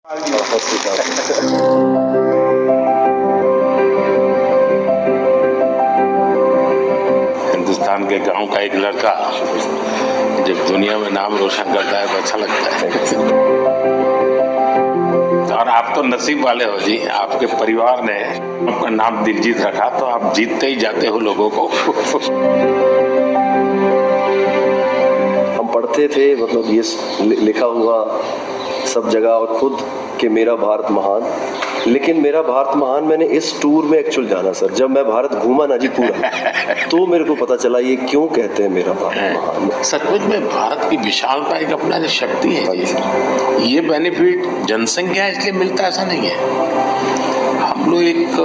हिंदुस्तान के गांव का एक लड़का जब दुनिया में नाम रोशन करता है तो अच्छा लगता है। और आप तो नसीब वाले हो जी, आपके परिवार ने आपका नाम दिलजीत रखा तो आप जीतते ही जाते हो लोगों को। हम पढ़ते थे, मतलब ये लिखा हुआ सब जगह और खुद कि मेरा भारत महान, लेकिन मेरा भारत महान मैंने इस टूर में एक्चुअल जाना सर। जब मैं भारत घूमा ना जी पूरा, तो मेरे को पता चला ये क्यों कहते हैं मेरा भारत महान। सचमुच में भारत की विशालता एक अपना शक्ति है जी। ये बेनिफिट जनसंख्या इसलिए मिलता है ऐसा नहीं है, हम लोग एक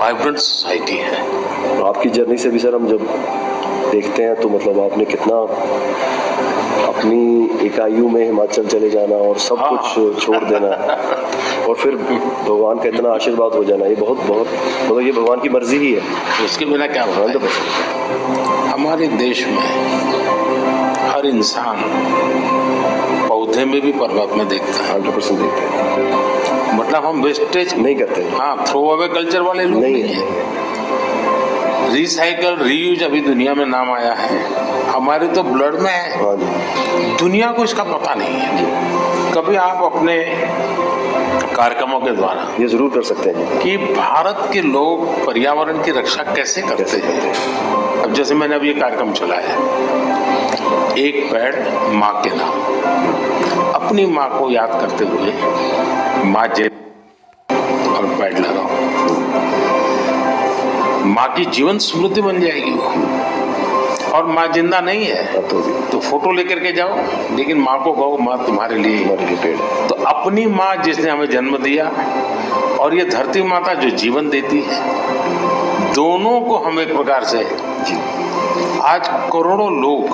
वाइब्रेंट सोसाइटी है। आपकी जर्नी से भी सर हम जब देखते हैं तो मतलब आपने कितना अपनी इकाइयों में हिमाचल चले जाना और सब कुछ छोड़ देना और फिर भगवान का इतना आशीर्वाद हो जाना, ये बहुत बहुत मतलब ये भगवान की मर्जी ही है। उसके बिना क्या होगा? हमारे देश में हर इंसान पौधे में भी परमात्मा देखता है। 100% देखते हैं, मतलब हम वेस्टेज नहीं करते। हाँ, थ्रो अवे कल्चर वाले लोग नहीं है। रिसाइकल रीयूज अभी दुनिया में नाम आया है, हमारे तो ब्लड में है। दुनिया को इसका पता नहीं है। कभी आप अपने कार्यक्रमों के द्वारा ये जरूर कर सकते हैं कि भारत के लोग पर्यावरण की रक्षा कैसे करते हैं। अब जैसे मैंने अभी ये कार्यक्रम चलाया, एक पेड़ माँ के नाम, अपनी माँ को याद करते हुए माँ जय और पेड़ लगाओ, माँ की जीवन स्मृति बन जाएगी वो। और माँ जिंदा नहीं है तो फोटो लेकर के जाओ, लेकिन माँ को कहो माँ तुम्हारे लिए पेड़। तो अपनी माँ जिसने हमें जन्म दिया और ये धरती माता जो जीवन देती है, दोनों को हम एक प्रकार से आज करोड़ों लोग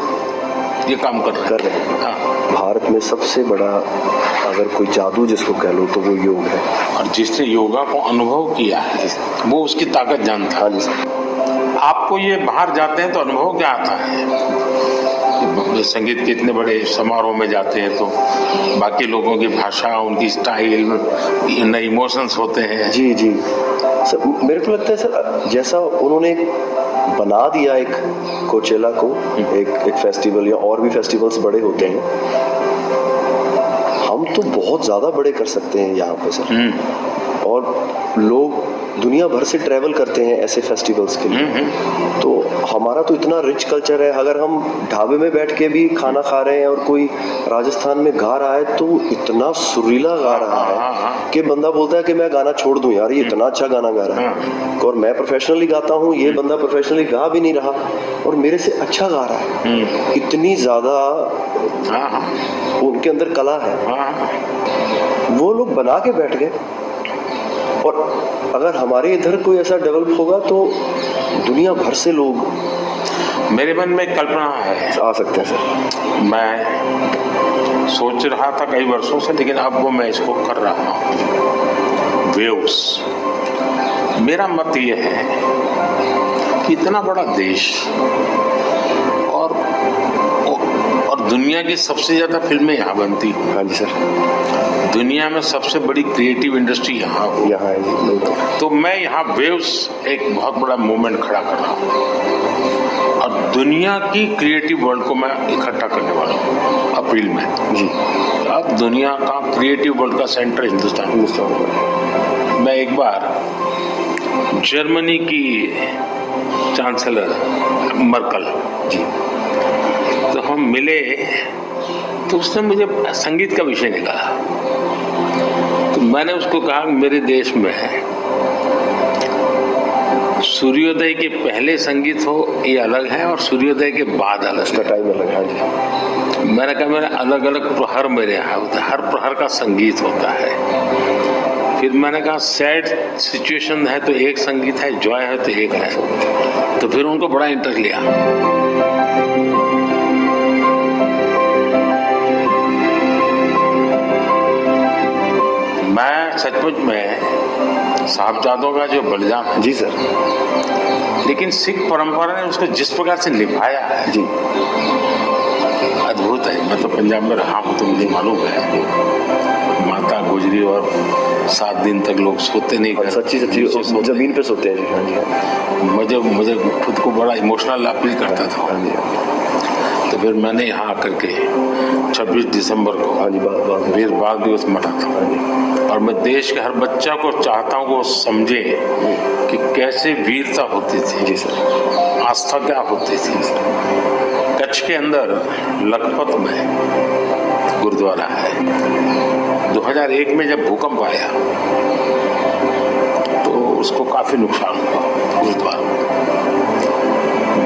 ये काम कर रहे हैं। हाँ। भारत में सबसे बड़ा अगर कोई जादू जिसको कह लो तो वो योग है, और जिसने योगा को अनुभव किया है वो उसकी ताकत जानता है। आपको ये बाहर जाते हैं तो अनुभव क्या आता है? संगीत के इतने बड़े समारोह में जाते हैं तो बाकी लोगों की भाषा, उनकी स्टाइल, नए इमोशंस होते हैं। जी जी सर, मेरे को लगता है सर जैसा उन्होंने बना दिया एक कोचेला को एक फेस्टिवल, या और भी फेस्टिवल्स बड़े होते हैं, हम तो बहुत ज्यादा बड़े कर सकते हैं यहाँ पे सर। और लोग दुनिया भर से ट्रैवल करते हैं ऐसे फेस्टिवल्स के लिए। तो हमारा तो इतना रिच कल्चर है, अगर हम ढाबे में बैठ के भी खाना खा रहे हैं और कोई राजस्थान में गा रहा है तो इतना सुरीला गा रहा है कि बंदा बोलता है कि मैं गाना छोड़ दूं यार, ये इतना अच्छा गाना गा रहा है। और मैं प्रोफेशनली गाता हूँ, ये बंदा प्रोफेशनली गा भी नहीं रहा और मेरे से अच्छा गा रहा है। इतनी ज्यादा उनके अंदर कला है, वो लोग बना के बैठ गए। और अगर हमारे इधर कोई ऐसा डेवलप होगा तो दुनिया भर से लोग, मेरे मन में कल्पना है, आ सकते हैं सर। मैं सोच रहा था कई वर्षों से, लेकिन अब वो मैं इसको कर रहा हूँ। वेव्स, मेरा मत ये है कि इतना बड़ा देश और दुनिया की सबसे ज्यादा फिल्में यहाँ बनती हैं। हाँ जी सर। दुनिया में सबसे बड़ी क्रिएटिव इंडस्ट्री यहाँ है। तो मैं यहाँ वेव्स एक बहुत बड़ा मूवमेंट खड़ा कर रहा हूँ और दुनिया की क्रिएटिव वर्ल्ड को मैं इकट्ठा करने वाला हूँ अप्रैल में जी। अब दुनिया का क्रिएटिव वर्ल्ड का सेंटर हिंदुस्तान। मैं एक बार जर्मनी की चांसलर मर्कल जी, तो हम मिले तो उसने मुझे संगीत का विषय निकाला। तो मैंने उसको कहा मेरे देश में सूर्योदय के पहले संगीत हो ये अलग है और सूर्योदय के बाद अलग, उसका टाइम अलग है। मैंने कहा मेरा अलग अलग प्रहर मेरे यहाँ होता है, हर प्रहर का संगीत होता है। फिर मैंने कहा सैड सिचुएशन है तो एक संगीत है, जॉय है तो एक है। तो फिर उनको बड़ा इंटरेस्ट लिया। मैं सचमुच में साहबजादों का जो बलिदान है जी सर, लेकिन सिख परंपरा ने उसको जिस प्रकार से निभाया है जी, अद्भुत है। मैं तो पंजाब में रहा हूँ तो मुझे मालूम है, माता गुजरी और 7 दिन तक लोग सोते नहीं घर। सच्ची जमीन पे सोते हैं। हाँ जी। मुझे खुद को बड़ा इमोशनल अपील करता था। हाँ जी। तो फिर मैंने यहाँ आकर के 26 दिसंबर को वीर बाल दिवस मना था। और मैं देश के हर बच्चा को चाहता हूँ वो समझे कि कैसे वीरता होती थी। जी सर। आस्था क्या होती थी। कच्छ के अंदर लखपत में गुरुद्वारा है। 2001 में जब भूकंप आया तो उसको काफी नुकसान हुआ गुरुद्वारा।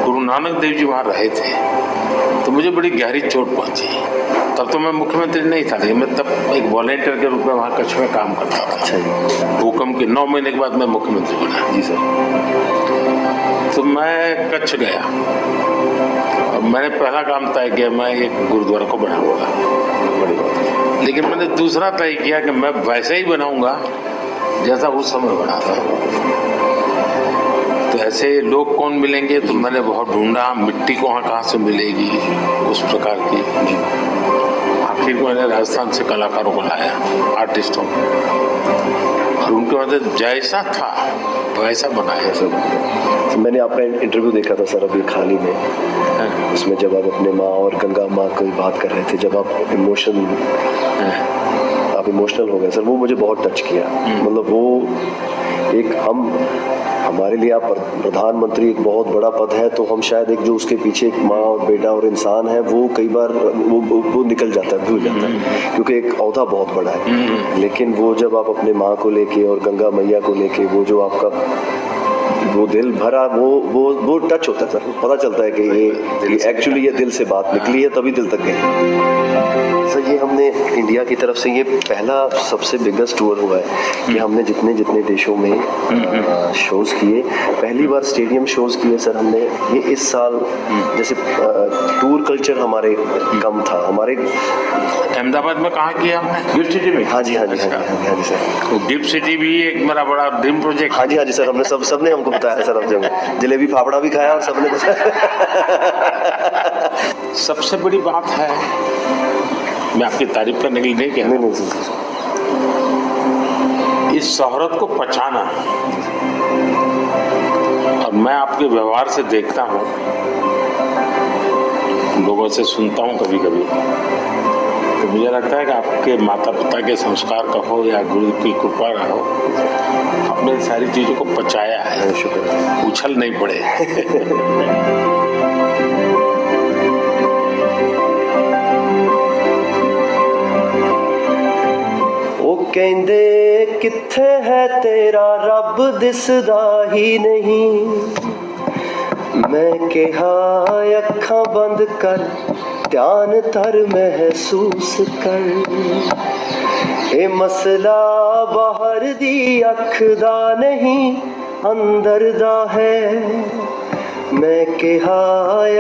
गुरु नानक देव जी वहां रहे थे तो मुझे बड़ी गहरी चोट पहुंची। तब तो मैं मुख्यमंत्री नहीं था, लेकिन मैं तब एक वॉलेंटियर के रूप में वहाँ कच्छ में काम करता था। अच्छा जी। भूकंप के 9 महीने के बाद मैं मुख्यमंत्री बना। जी सर। तो मैं कच्छ गया और मैंने पहला काम तय किया, मैं एक गुरुद्वारा को बनाऊंगा। बड़ी बात है। लेकिन मैंने दूसरा तय किया कि मैं वैसे ही बनाऊंगा जैसा उस समय बना था। तो ऐसे लोग कौन मिलेंगे, तो मैंने बहुत ढूंढा, मिट्टी को कहाँ से मिलेगी उस प्रकार की। आखिर को मैंने राजस्थान से कलाकारों को लाया, आर्टिस्टों को, और उनके बाद जैसा था वैसा बनाया। सर मैंने आपका इंटरव्यू देखा था सर अभी हाल ही में। उसमें जब आप अपने माँ और गंगा माँ की बात कर रहे थे, जब आप इमोशनल हो गए सर, वो मुझे बहुत टच किया। मतलब वो एक हमारे लिए आप प्रधानमंत्री एक बहुत बड़ा पद है, तो हम शायद एक जो उसके पीछे एक माँ और बेटा और इंसान है, वो कई बार वो निकल जाता है, भूल जाता है, क्योंकि एक औहदा बहुत बड़ा है। लेकिन वो जब आप अपने माँ को लेके और गंगा मैया को लेके, वो जो आपका वो दिल भरा, वो टच होता है सर। पता चलता है कि ये एक्चुअली ये दिल से बात निकली है, तभी दिल तक गई। सर ये हमने इंडिया की तरफ से ये पहला सबसे बिगेस्ट टूर हुआ है कि हमने जितने देशों में शोज किए, पहली बार स्टेडियम शोज किए सर हमने। ये इस साल जैसे टूर कल्चर हमारे कम था। हमारे अहमदाबाद में कहाँ किया आपने? गिफ्ट सिटी में? हाँ जी सर। तो गिफ्ट सिटी भी एक मेरा बड़ा ड्रीम प्रोजेक्ट। हाँ जी सर, हमने सबने हमको बताया सर। हम जलेबी फाफड़ा भी खाया और सबने सबसे बड़ी बात है, मैं आपकी तारीफ करने के लिए नहीं कह रहा, नहीं इस शोहरत को पहचाना। और मैं आपके व्यवहार से देखता हूँ, लोगों से सुनता हूँ कभी कभी, तो मुझे लगता है कि आपके माता पिता के संस्कार का हो या गुरु की कृपा का हो, आपने सारी चीजों को पचाया है। शुक्र, उछल नहीं पड़े। कहंदे किथे है तेरा रब दिसदा ही नहीं। मैं कहा अखां बंद कर, ध्यान धर महसूस कर। ए मसला बाहर दी अख दा नहीं, अंदर दा है। मैं कहा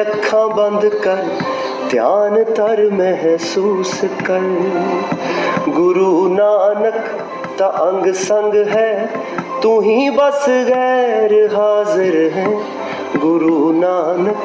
अखां बंद कर, ध्यान धर महसूस कर। गुरु नानक ता अंग संग है, तू ही बस गैर हाजिर है। गुरु नानक